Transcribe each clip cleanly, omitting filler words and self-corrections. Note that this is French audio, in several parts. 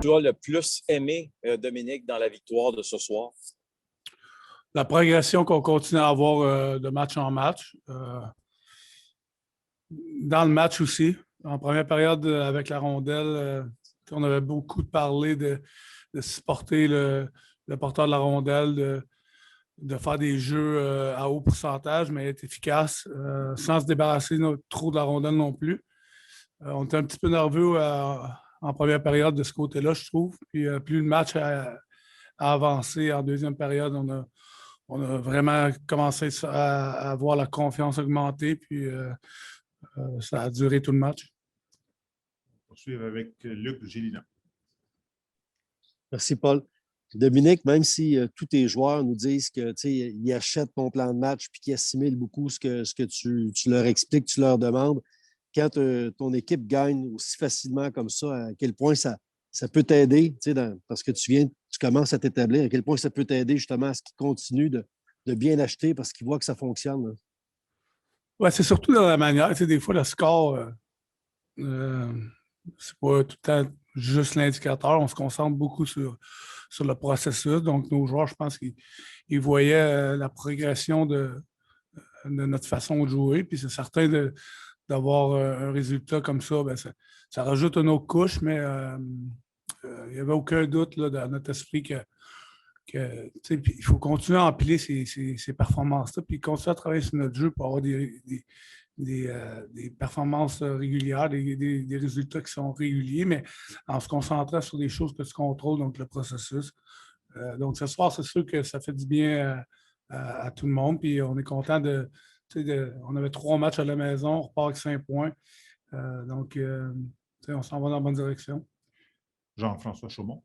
tu as le plus aimé, Dominique, dans la victoire de ce soir? La progression qu'on continue à avoir de match en match. Dans le match aussi, en première période avec la rondelle, on avait beaucoup parlé de supporter le porteur de la rondelle, de faire des jeux à haut pourcentage, mais être efficace sans se débarrasser trop de la rondelle non plus. On était un petit peu nerveux en première période de ce côté-là, je trouve. Puis plus le match a avancé en deuxième période, on a vraiment commencé à avoir la confiance augmentée. Puis ça a duré tout le match. On va poursuivre avec Luc Gélina. Merci, Paul. Dominique, même si tous tes joueurs nous disent qu'ils achètent ton plan de match et qu'ils assimilent beaucoup ce que tu leur expliques, tu leur demandes, quand ton équipe gagne aussi facilement comme ça, à quel point ça peut t'aider, parce que tu commences à t'établir, à quel point ça peut t'aider justement à ce qu'ils continuent de bien acheter parce qu'ils voient que ça fonctionne. Oui, c'est surtout dans la manière. Des fois, le score, c'est pas tout le temps juste l'indicateur. On se concentre beaucoup sur le processus. Donc, nos joueurs, je pense qu'ils voyaient la progression de notre façon de jouer. Puis c'est certain d'avoir un résultat comme ça, bien, ça rajoute une autre couche, mais il n'y avait aucun doute là, dans notre esprit que il faut continuer à empiler ces performances-là, puis continuer à travailler sur notre jeu pour avoir des performances régulières, des résultats qui sont réguliers, mais en se concentrant sur des choses que tu contrôles, donc le processus. Donc, ce soir, c'est sûr que ça fait du bien à tout le monde, puis on est content on avait 3 matchs à la maison, on repart avec 5 points. Donc, on s'en va dans la bonne direction. Jean-François Chaumont.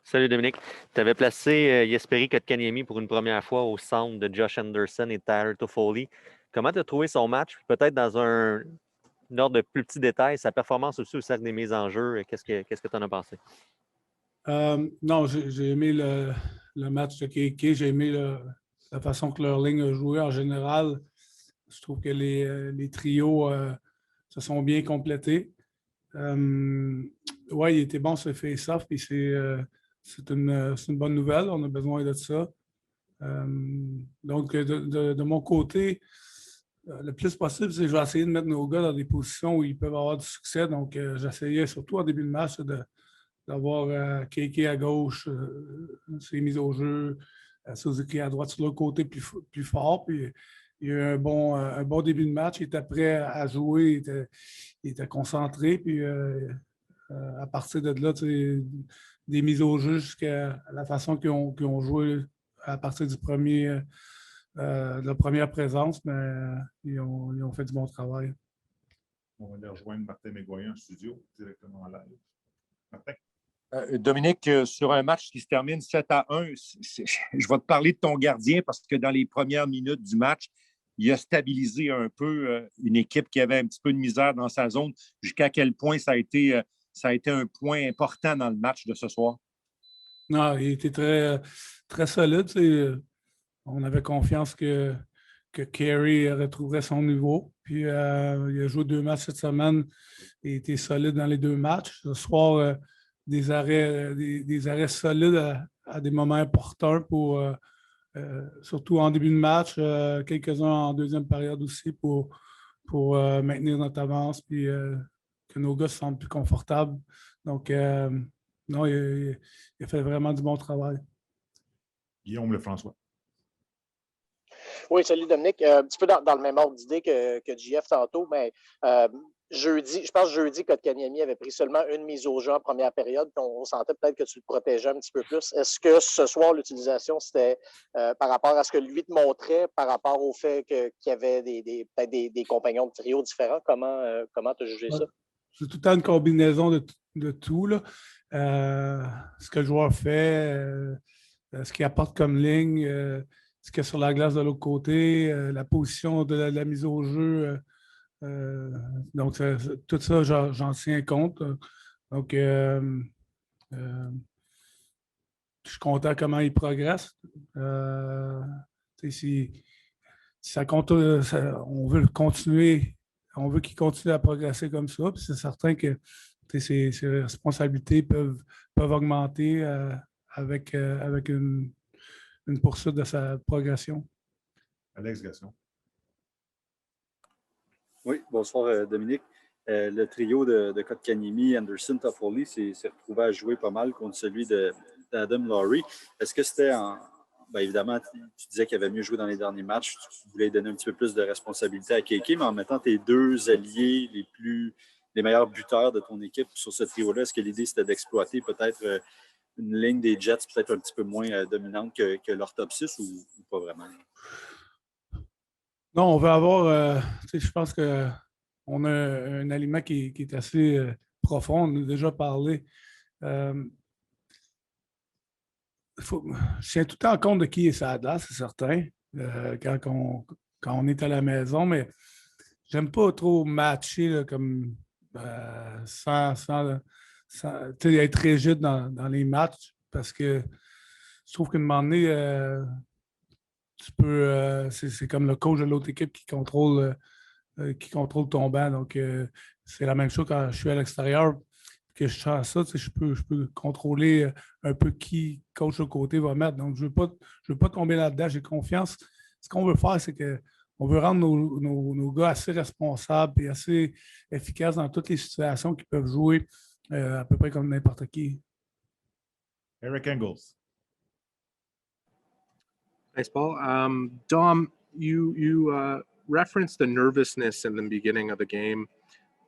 Salut Dominique. Tu avais placé Jesperi Kotkaniemi pour une première fois au centre de Josh Anderson et Tyler Toffoli. Comment tu as trouvé son match? Peut-être dans un ordre de plus petits détails, sa performance aussi au cercle des mises en jeu. Qu'est-ce que tu en as pensé? Non, j'ai aimé le match de Kéké. J'ai aimé la façon que leur ligne a joué en général. Je trouve que les trios se sont bien complétés. Oui, il était bon ce face-off, puis c'est une bonne nouvelle. On a besoin de ça. Donc, de mon côté, le plus possible, c'est que je vais essayer de mettre nos gars dans des positions où ils peuvent avoir du succès. Donc, j'essayais surtout en début de match d'avoir Kéké à gauche, ses mises au jeu, Suzuki à droite sur l'autre côté plus fort. Puis, il y a eu un bon début de match. Il était prêt à jouer, il était concentré. Puis, à partir de là, des mises au jeu jusqu'à la façon qu'ils ont joué à partir de la première présence, mais ils ont fait du bon travail. On va aller rejoindre Martin Mégoyen en studio, directement en live. Martin. Dominique, sur un match qui se termine 7-1, je vais te parler de ton gardien parce que dans les premières minutes du match, il a stabilisé un peu une équipe qui avait un petit peu de misère dans sa zone. Jusqu'à quel point ça a été un point important dans le match de ce soir? Non, il était très, très solide. On avait confiance que Carey retrouverait son niveau. Puis, il a joué 2 matchs cette semaine et était solide dans les 2 matchs. Ce soir, des arrêts solides à des moments importants surtout en début de match, quelques-uns en deuxième période aussi pour maintenir notre avance puis que nos gars se sentent plus confortables. Donc, non, il a fait vraiment du bon travail. Guillaume Lefrançois. Oui, salut Dominique. Un petit peu dans le même ordre d'idée que JF tantôt, mais je pense que jeudi, Kotkaniemi avait pris seulement une mise au jeu en première période, puis on sentait peut-être que tu le protégeais un petit peu plus. Est-ce que ce soir, l'utilisation, c'était par rapport à ce que lui te montrait, par rapport au fait qu'il y avait peut-être des compagnons de trio différents? Comment tu as jugé ça? C'est tout le temps une combinaison de tout, là. Ce que le joueur fait, ce qu'il apporte comme ligne, ce qu'il y a sur la glace de l'autre côté, la position de la mise au jeu. Donc, tout ça, j'en tiens compte. Donc, je suis content comment il progresse. Si ça compte, on veut continuer, on veut qu'il continue à progresser comme ça. Puis c'est certain que ses responsabilités peuvent augmenter avec une poursuite de sa progression. Alex Gasson. Oui, bonsoir Dominique. Le trio de Kotkaniemi, Anderson, Toffoli s'est retrouvé à jouer pas mal contre celui d'Adam Lowry. Est-ce que c'était bien évidemment, tu disais qu'il avait mieux joué dans les derniers matchs. Tu voulais donner un petit peu plus de responsabilité à Kéké, mais en mettant tes deux alliés les meilleurs buteurs de ton équipe sur ce trio-là, est-ce que l'idée c'était d'exploiter peut-être une ligne des Jets peut-être un petit peu moins dominante que leur top 6 ou pas vraiment? Non, on veut avoir, je pense qu'on a un aliment qui est assez profond. On en a déjà parlé. Je tiens tout le temps compte de qui est sa glace, c'est certain, quand on est à la maison, mais j'aime pas trop matcher là, comme sans être rigide dans les matchs parce que je trouve qu'à un moment donné, tu peux. C'est comme le coach de l'autre équipe qui contrôle ton banc. Donc, c'est la même chose quand je suis à l'extérieur. Que je sens ça, je peux contrôler un peu qui coach au côté va mettre. Donc, je veux pas tomber là-dedans. J'ai confiance. Ce qu'on veut faire, c'est qu'on veut rendre nos gars assez responsables et assez efficaces dans toutes les situations qu'ils peuvent jouer à peu près comme n'importe qui. Eric Engels. Thanks, Paul. Dom, you referenced the nervousness in the beginning of the game,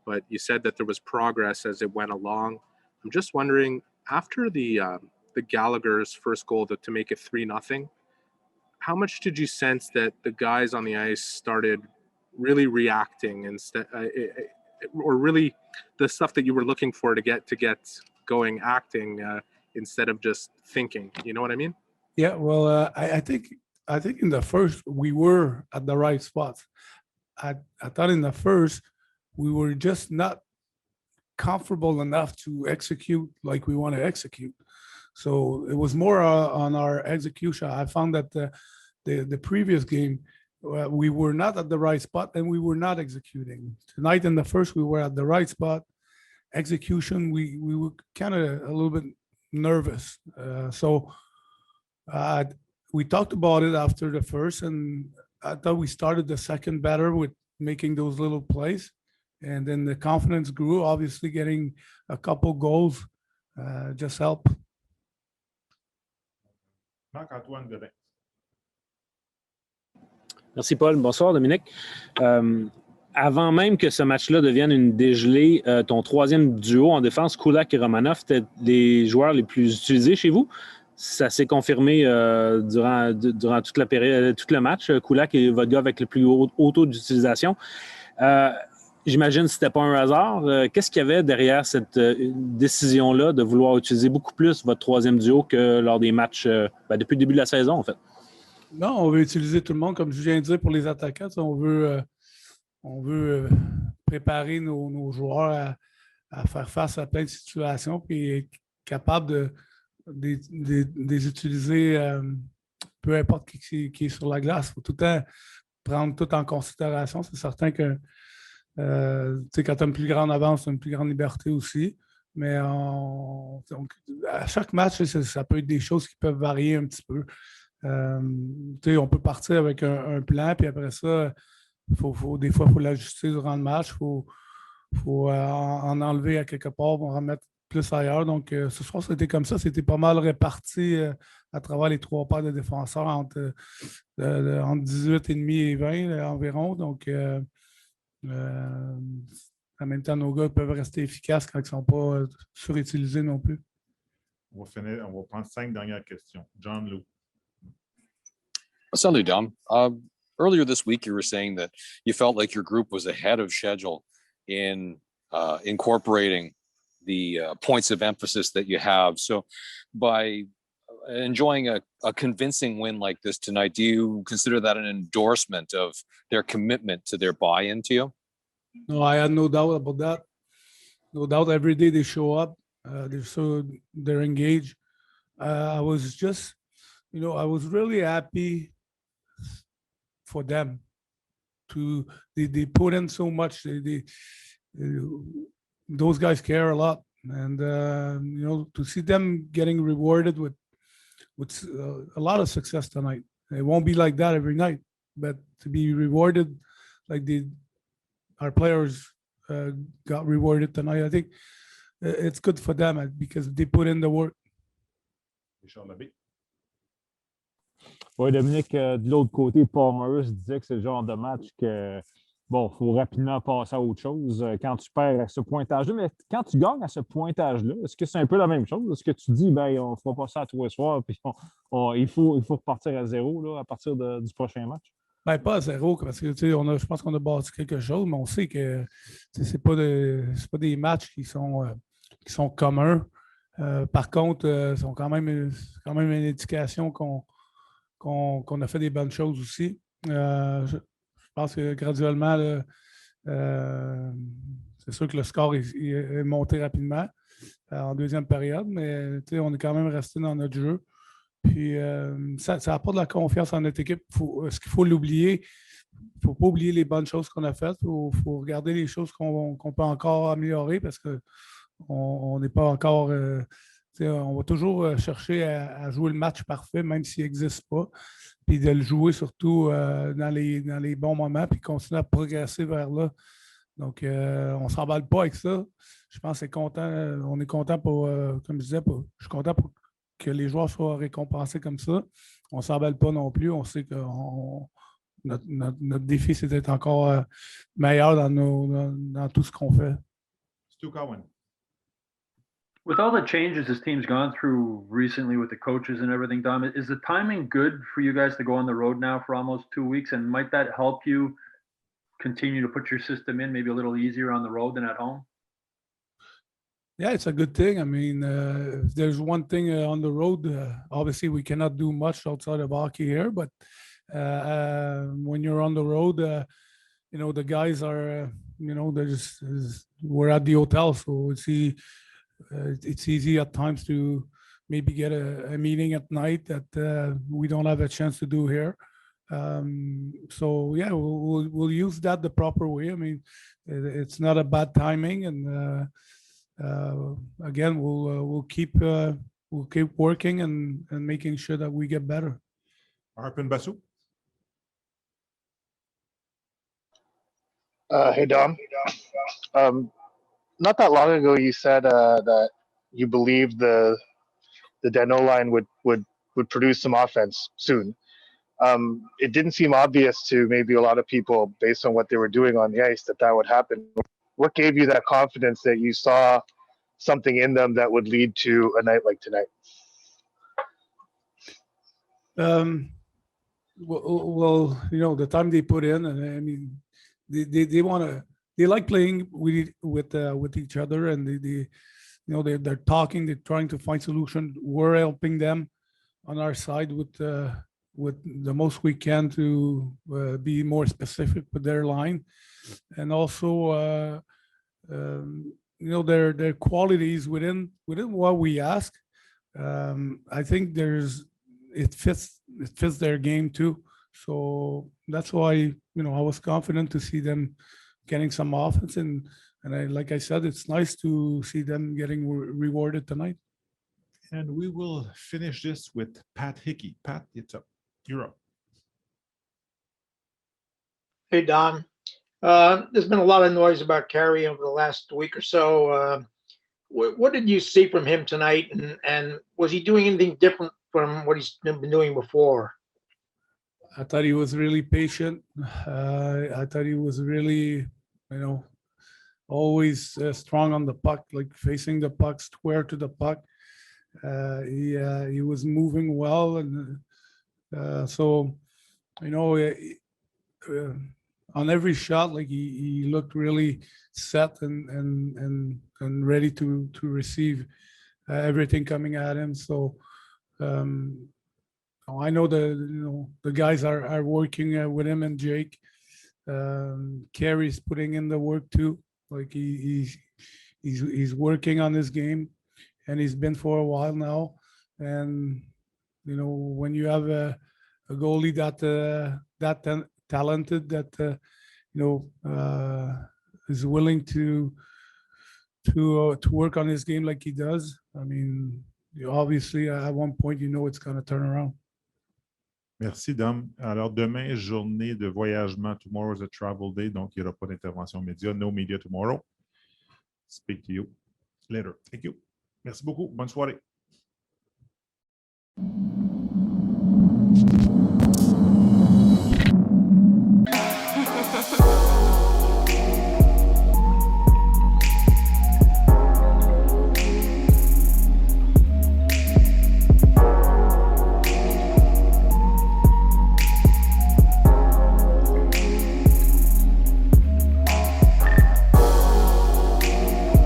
but you said that there was progress as it went along. I'm just wondering, after the Gallagher's first goal to make it 3-0, how much did you sense that the guys on the ice started really reacting instead, or really the stuff that you were looking for to get going, acting instead of just thinking? You know what I mean? Yeah, well, I think in the first we were at the right spots. I thought in the first we were just not comfortable enough to execute like we want to execute. So it was more on our execution. I found that the previous game we were not at the right spot and we were not executing. Tonight in the first we were at the right spot. Execution, we were kind of a little bit nervous. We talked about it after the first, and I thought we started the second better with making those little plays. And then the confidence grew. Obviously, getting a couple goals just helped. Marc-Antoine Godin. Merci, Paul. Bonsoir, Dominique. Avant même que ce match-là devienne une dégelée, ton troisième duo en défense, Kulak et Romanov, étaient les joueurs les plus utilisés chez vous. Ça s'est confirmé durant toute la période, tout le match. Kulak est votre gars avec le plus haut taux d'utilisation. J'imagine que ce n'était pas un hasard. Qu'est-ce qu'il y avait derrière cette décision-là de vouloir utiliser beaucoup plus votre troisième duo que lors des matchs depuis le début de la saison, en fait? Non, on veut utiliser tout le monde, comme je viens de dire, pour les attaquants. On veut préparer nos joueurs à faire face à plein de situations puis être capable de les utiliser peu importe qui est sur la glace. Il faut tout le temps prendre tout en considération. C'est certain que quand tu as une plus grande avance, tu as une plus grande liberté aussi. Mais donc, à chaque match, ça peut être des choses qui peuvent varier un petit peu. On peut partir avec un plan, puis après ça, des fois, il faut l'ajuster durant le match. Il faut en enlever à quelque part, on en remettre plus ailleurs. Donc, ce soir, c'était comme ça. C'était pas mal réparti à travers les trois paires de défenseurs entre 18,5 et 20 environ. Donc, en même temps, nos gars peuvent rester efficaces quand ils ne sont pas surutilisés non plus. On va prendre 5 dernières questions. John Lou. Salut, Dom. Earlier this week, you were saying that you felt like your group was ahead of schedule in incorporating the points of emphasis that you have. So by enjoying a convincing win like this tonight, do you consider that an endorsement of their commitment to their buy-in to you? No, I had no doubt about that. No doubt every day they show up. They're engaged. I was just, I was really happy for them. They put in so much. those guys care a lot, and to see them getting rewarded with a lot of success tonight. It won't be like that every night, but to be rewarded like our players got rewarded tonight, I think it's good for them because they put in the work. Richard Labbé. Oui, Dominique, de l'autre côté, Paul Maurice disait que c'est le genre de match que, bon, il faut rapidement passer à autre chose quand tu perds à ce pointage-là. Mais quand tu gagnes à ce pointage-là, est-ce que c'est un peu la même chose? Est-ce que tu dis, ben, on ne fera pas ça à tous les soirs, puis il faut repartir à zéro là, à partir du prochain match? Ben, pas à zéro, parce que je pense qu'on a bâti quelque chose, mais on sait que c'est pas des matchs qui sont communs. Par contre, c'est quand même une indication qu'on a fait des bonnes choses aussi. Je pense que graduellement, c'est sûr que le score est monté rapidement en deuxième période, mais on est quand même resté dans notre jeu. Puis ça apporte de la confiance en notre équipe. Ce qu'il faut l'oublier, il ne faut pas oublier les bonnes choses qu'on a faites. Il faut regarder les choses qu'on peut encore améliorer parce qu'on n'est pas encore. On va toujours chercher à jouer le match parfait, même s'il n'existe pas. Puis de le jouer surtout dans les bons moments, puis continuer à progresser vers là. Donc, on ne s'emballe pas avec ça. Je pense qu'on est content pour, comme je disais, je suis content pour que les joueurs soient récompensés comme ça. On ne s'emballe pas non plus. On sait que notre défi, c'est d'être encore meilleur dans tout ce qu'on fait. Stu Cowan. With all the changes this team's gone through recently with the coaches and everything, Dom, is the timing good for you guys to go on the road now for almost 2 weeks? And might that help you continue to put your system in maybe a little easier on the road than at home? Yeah, it's a good thing. I mean, if there's one thing on the road, obviously we cannot do much outside of hockey here, but when you're on the road, the guys are, we're at the hotel, so it's easy at times to maybe get a meeting at night that we don't have a chance to do here. So yeah, we'll use that the proper way. I mean, it's not a bad timing, and again, we'll keep working and making sure that we get better. Arpin Basu. Hey Dom. Not that long ago, you said that you believed the Danault line would produce some offense soon. It didn't seem obvious to maybe a lot of people based on what they were doing on the ice that would happen. What gave you that confidence that you saw something in them that would lead to a night like tonight? Well, the time they put in, and I mean, they like playing with each other, and they're talking, they're trying to find solutions. We're helping them on our side with the most we can to be more specific with their line, and also their qualities within what we ask. I think it fits their game too. So that's why I was confident to see them getting some offense, and like I said, it's nice to see them getting rewarded tonight. And we will finish this with Pat Hickey. Pat, it's up. You're up. Hey, Don. There's been a lot of noise about Carey over the last week or so. What did you see from him tonight, and was he doing anything different from what he's been doing before? I thought he was really patient. I thought he was really, always strong on the puck, like facing the puck, square to the puck. He was moving well, and so on every shot, like he looked really set and ready to receive everything coming at him. So I know the guys are working with him and Jake. Carey's putting in the work too. Like he's working on his game, and he's been for a while now. And when you have a goalie that talented, that is willing to to work on his game like he does. I mean, obviously, at one point, you know it's going to turn around. Merci, Dom. Alors, demain, journée de voyagement. Tomorrow is a travel day, donc il n'y aura pas d'intervention média. No media tomorrow. Speak to you later. Thank you. Merci beaucoup. Bonne soirée.